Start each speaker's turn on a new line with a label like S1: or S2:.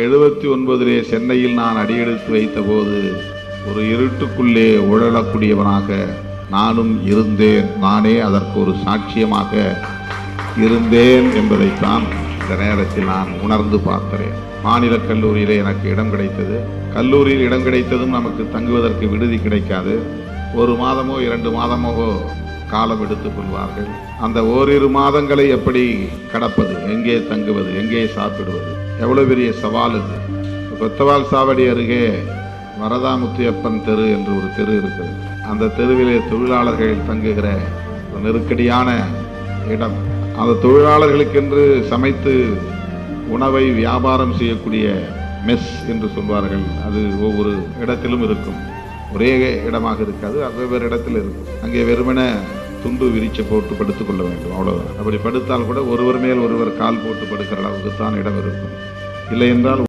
S1: 79 சென்னையில் நான் அடியெடுத்து வைத்த போது ஒரு இருட்டுக்குள்ளே உழலக்கூடியவனாக நானும் இருந்தேன். நானே அதற்கு ஒரு சாட்சியமாக இருந்தேன் என்பதைத்தான் இந்த நேரத்தில் நான் உணர்ந்து பார்க்கிறேன். மாநில கல்லூரியிலே எனக்கு இடம் கிடைத்தது. கல்லூரியில் இடம் கிடைத்ததும் நமக்கு தங்குவதற்கு விடுதி கிடைக்காது. 1 மாதமோ 2 மாதமோ காலம் எடுத்துக் கொள்வார்கள். அந்த ஓரிரு மாதங்களை எப்படி கடப்பது, எங்கே தங்குவது, எங்கே சாப்பிடுவது, எவ்வளவு பெரிய சவால் இது. கொத்தவால் சாவடி அருகே வரதாமுத்தியப்பன் தெரு என்று ஒரு தெரு இருக்கிறது. அந்த தெருவிலே தொழிலாளர்கள் தங்குகிற ஒரு நெருக்கடியான இடம். அந்த தொழிலாளர்களுக்கென்று சமைத்து உணவை வியாபாரம் செய்யக்கூடிய மெஸ் என்று சொல்வார்கள். அது ஒவ்வொரு இடத்திலும் இருக்கும். ஒரே இடமாக இருக்காது, வெவ்வேறு இடத்தில் இருக்கும். அங்கே வெறுமன துண்டு விரிச்ச போட்டு படுத்துக் கொள்ள வேண்டும், அவ்வளவுதான். அப்படி படுத்தால் கூட ஒருவர் மேல் ஒருவர் கால் போட்டு படுக்கிற அளவுக்கு தான் இடம் இருக்கும். இல்லை என்றால்